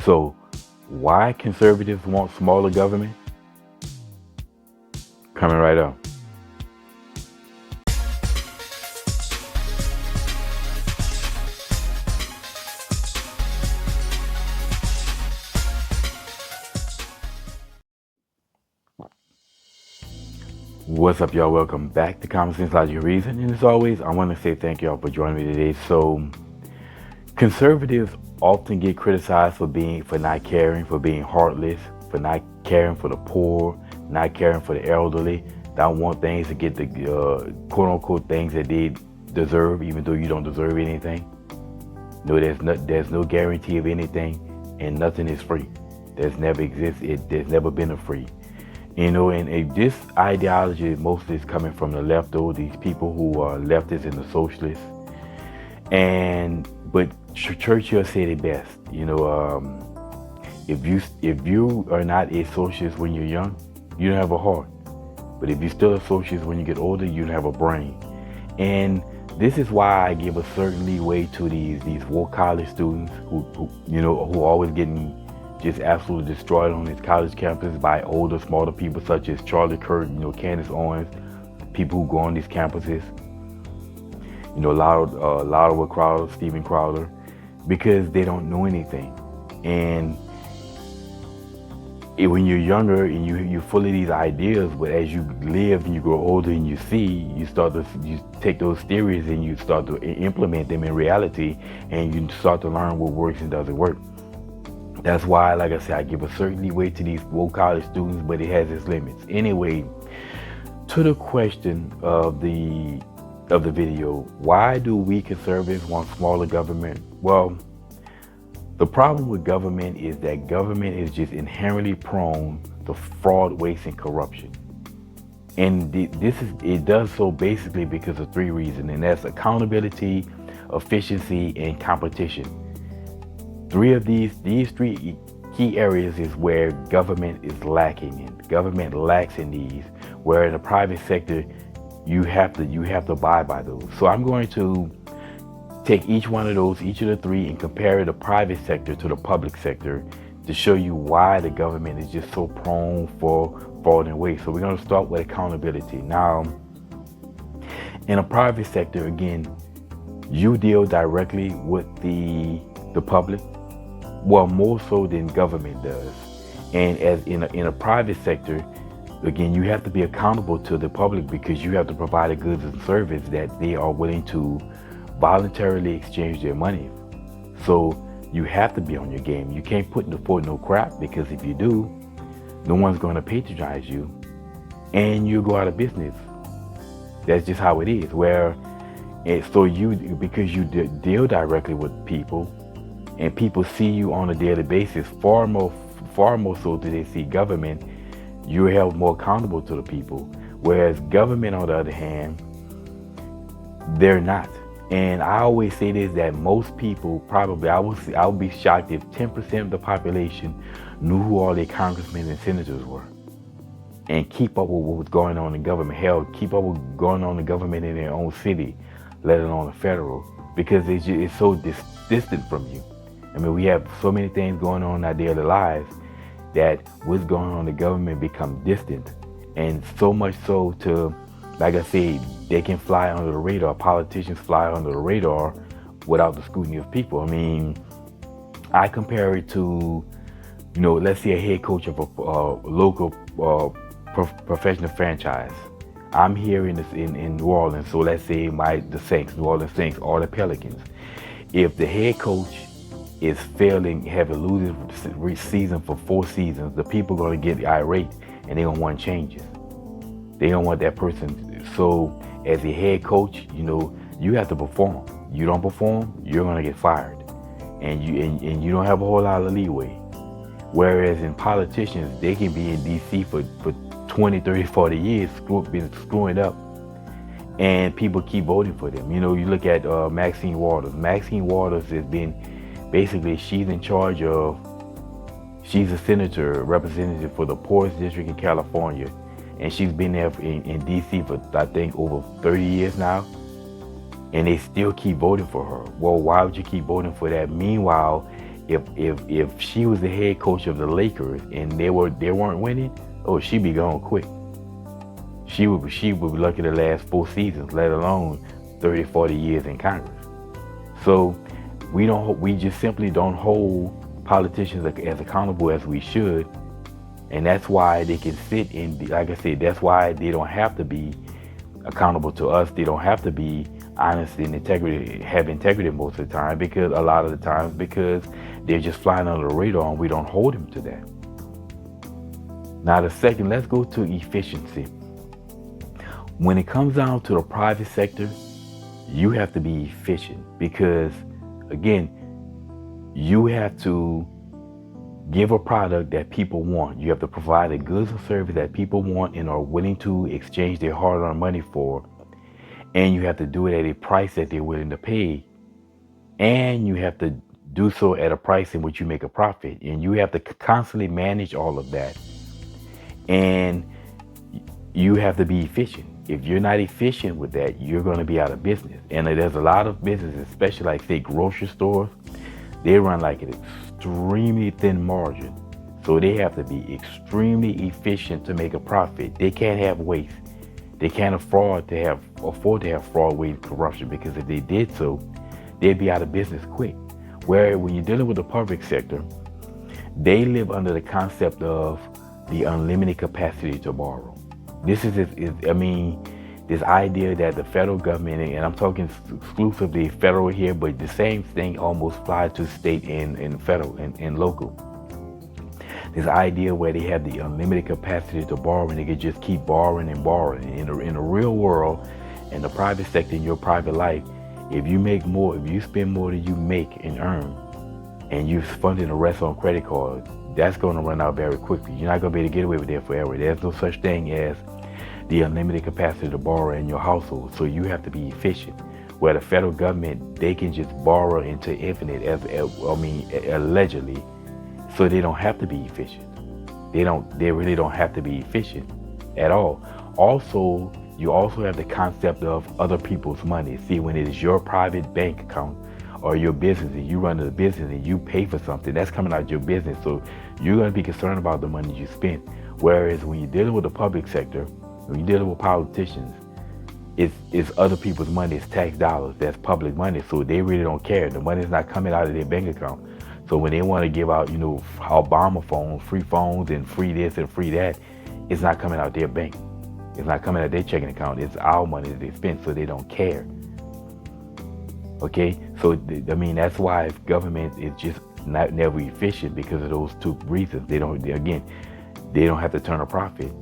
So why conservatives want smaller government? Coming right up. What's up, y'all? Welcome back to Common Sense, Logic, and Reason. And as always, I want to say thank y'all for joining me today. So, conservatives often get criticized for not caring, for being heartless, for not caring for the poor, not caring for the elderly. Don't want things to get the quote unquote things that they deserve, even though you don't deserve anything. No, there's no guarantee of anything, and nothing is free. There's never been a free. And this ideology mostly is coming from the left, though, these people who are leftists and the socialists. But Churchill said it best. If you are not a socialist when you're young, you don't have a heart. But if you're still a socialist when you get older, you don't have a brain. And this is why I give a certain leeway to these woke college students who are always getting just absolutely destroyed on this college campus by older, smarter people such as Charlie Kirk, Candace Owens, people who go on these campuses, Louder Crowder, Steven Crowder, because they don't know anything. And when you're younger and you're full of these ideas, but as you live and you grow older and you see, you take those theories and you start to implement them in reality, and you start to learn what works and doesn't work. That's why, like I said, I give a certain leeway to these woke college students, but it has its limits. Anyway, to the question of the video, why do we conservatives want smaller government? Well, the problem with government is that government is just inherently prone to fraud, waste, and corruption. And it does so basically because of three reasons, and that's accountability, efficiency, and competition. These three key areas is where government is lacking in. Government lacks in these, where in the private sector, you have to abide by those. So I'm going to take each of the three, and compare the private sector to the public sector to show you why the government is just so prone for fraud and waste. So we're going to start with accountability. Now, in a private sector, again, you deal directly with the public, well, more so than government does. And as in a private sector, again, you have to be accountable to the public because you have to provide a goods and service that they are willing to voluntarily exchange their money. So you have to be on your game. You can't put forth no crap, because if you do, no one's going to patronize you and you go out of business. That's just how it is. Because you deal directly with people, and people see you on a daily basis, far more so than they see government, you're held more accountable to the people. Whereas government, on the other hand, they're not. And I always say this, that most people probably, I would be shocked if 10% of the population knew who all their congressmen and senators were, and keep up with what was going on in government. Hell, keep up with what's going on in government in their own city, let alone the federal, because it's so distant from you. I mean, we have so many things going on in our daily lives that what's going on in the government become distant. And so much so to, like I said, they can fly under the radar. Politicians fly under the radar without the scrutiny of people. I mean, I compare it to, let's say a head coach of a local professional franchise. I'm here in New Orleans, so let's say the Saints, New Orleans Saints, or the Pelicans. If the head coach is have a losing season for 4 seasons, the people are going to get irate and they're going to want changes. They don't want that person. So as a head coach, you have to perform. You don't perform, you're going to get fired. And you don't have a whole lot of leeway. Whereas in politicians, they can be in DC for 20, 30, 40 years, screwing up, and people keep voting for them. You look at Maxine Waters. Maxine Waters has been, basically, she's a senator, representative for the poorest district in California. And she's been there in DC for, I think, over 30 years now. And they still keep voting for her. Well, why would you keep voting for that? Meanwhile, If she was the head coach of the Lakers and they weren't winning, oh, she'd be gone quick. She would be lucky to last 4 seasons, let alone 30, 40 years in Congress. So we just simply don't hold politicians as accountable as we should. And that's why they can sit in, like I said, that's why they don't have to be accountable to us. They don't have to be honest and have integrity most of the time, because a lot of the times, because they're just flying under the radar and we don't hold them to that. Now the second, let's go to efficiency. When it comes down to the private sector, you have to be efficient because, again, you have to give a product that people want. You have to provide a goods or service that people want and are willing to exchange their hard-earned money for. And you have to do it at a price that they're willing to pay. And you have to do so at a price in which you make a profit. And you have to constantly manage all of that. And you have to be efficient. If you're not efficient with that, you're going to be out of business. And there's a lot of businesses, especially like, say, grocery stores, they run like an extremely thin margin. So they have to be extremely efficient to make a profit. They can't have waste. They can't afford to have fraud, waste, corruption, because if they did so, they'd be out of business quick. Where when you're dealing with the public sector, they live under the concept of the unlimited capacity to borrow. This is this idea that the federal government, and I'm talking exclusively federal here, but the same thing almost applies to state and federal and local. This idea where they have the unlimited capacity to borrow and they can just keep borrowing and borrowing. In the real world, in the private sector, in your private life, if you spend more than you make and earn, and you're funding the rest on credit cards, that's going to run out very quickly. You're not going to be able to get away with that forever. There's no such thing as the unlimited capacity to borrow in your household. So you have to be efficient. Where the federal government, they can just borrow into infinite, allegedly, so they don't have to be efficient. They really don't have to be efficient at all. Also, you also have the concept of other people's money. See, when it is your private bank account or your business and you run the business and you pay for something, that's coming out of your business. So you're going to be concerned about the money you spend. Whereas when you're dealing with the public sector, when you're dealing with politicians, it's other people's money. It's tax dollars. That's public money. So they really don't care. The money's not coming out of their bank account. So when they want to give out, Obama phones, free phones and free this and free that, it's not coming out their bank. It's not coming out their checking account. It's our money that they spend, so they don't care. Okay? So, that's why government is just never efficient, because of those two reasons. They don't have to turn a profit.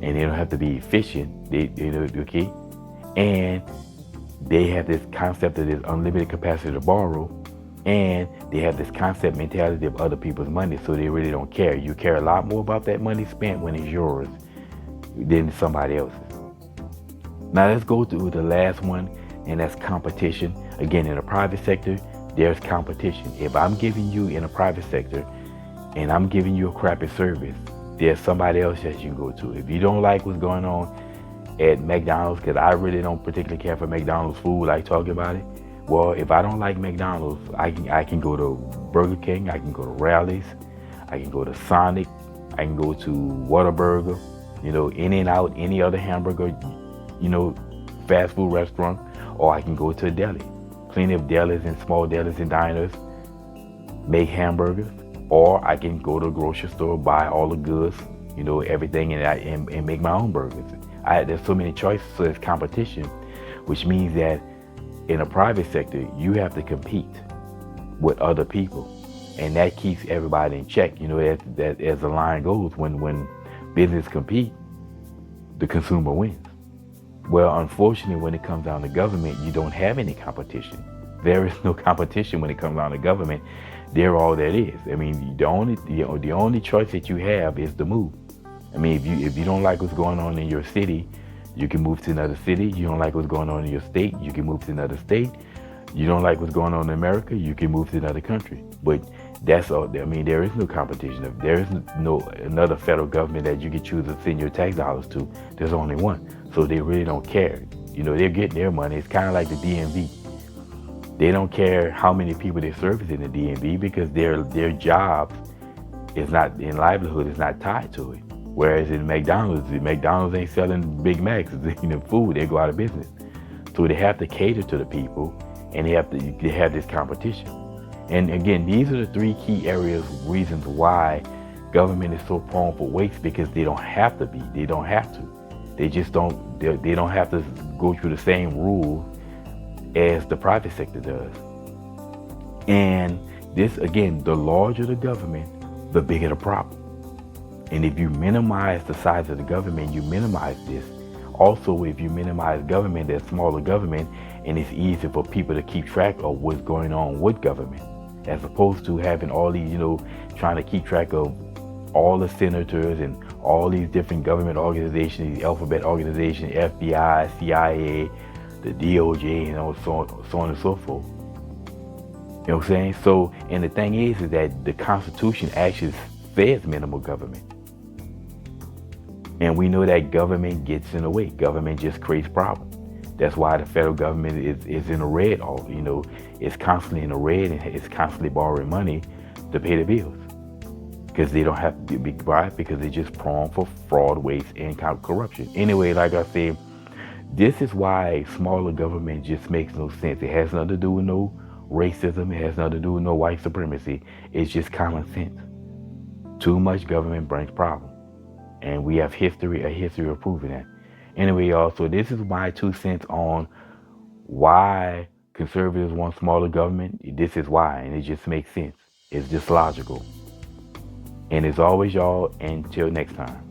And they don't have to be efficient. Okay? And they have this concept of this unlimited capacity to borrow. And they have this concept mentality of other people's money, so they really don't care. You care a lot more about that money spent when it's yours than somebody else's. Now let's go to the last one, and that's competition. Again, in the private sector, there's competition. If I'm giving you in a private sector, and I'm giving you a crappy service, there's somebody else that you can go to. If you don't like what's going on at McDonald's, because I really don't particularly care for McDonald's food, like talking about it. Well, if I don't like McDonald's, I can go to Burger King, I can go to Rally's, I can go to Sonic, I can go to Whataburger, In-N-Out, any other hamburger, fast food restaurant, or I can go to a deli. Plenty of delis and small delis and diners make hamburgers, or I can go to a grocery store, buy all the goods, everything, and make my own burgers. There's so many choices, so there's competition, which means that in a private sector, you have to compete with other people, and that keeps everybody in check. That as the line goes, when business compete, the consumer wins. Well, unfortunately, when it comes down to government, you don't have any competition. There is no competition when it comes down to government. They're all that is. The only choice that you have is to move. If you don't like what's going on in your city, you can move to another city. You don't like what's going on in your state, you can move to another state. You don't like what's going on in America, you can move to another country. But that's all. There is no competition. There is no another federal government that you can choose to send your tax dollars to. There's only one. So they really don't care. They're getting their money. It's kind of like the DMV. They don't care how many people they service in the DMV because their jobs is not in livelihood is not tied to it. Whereas in McDonald's, the McDonald's ain't selling Big Macs, food. They go out of business. So they have to cater to the people, and they have this competition. And again, these are the three key reasons why government is so prone for waste, because they don't have to be. They don't have to. They just don't. They don't have to go through the same rules as the private sector does. And this, again, the larger the government, the bigger the problem. And if you minimize the size of the government, you minimize this. Also, if you minimize government, there's smaller government, and it's easier for people to keep track of what's going on with government, as opposed to having all these, trying to keep track of all the senators and all these different government organizations, these alphabet organizations, FBI, CIA, the DOJ, so on and so forth. You know what I'm saying? So, and the thing is that the Constitution actually says minimal government. And we know that government gets in the way. Government just creates problems. That's why the federal government is in the red. It's constantly in the red, and it's constantly borrowing money to pay the bills. Because they don't have to be bribe, because they're just prone for fraud, waste, and corruption. Anyway, like I said, this is why smaller government just makes no sense. It has nothing to do with no racism. It has nothing to do with no white supremacy. It's just common sense. Too much government brings problems. And we have a history of proving that. Anyway, y'all, so this is my 2 cents on why conservatives want smaller government. This is why, and it just makes sense. It's just logical. And as always, y'all, until next time.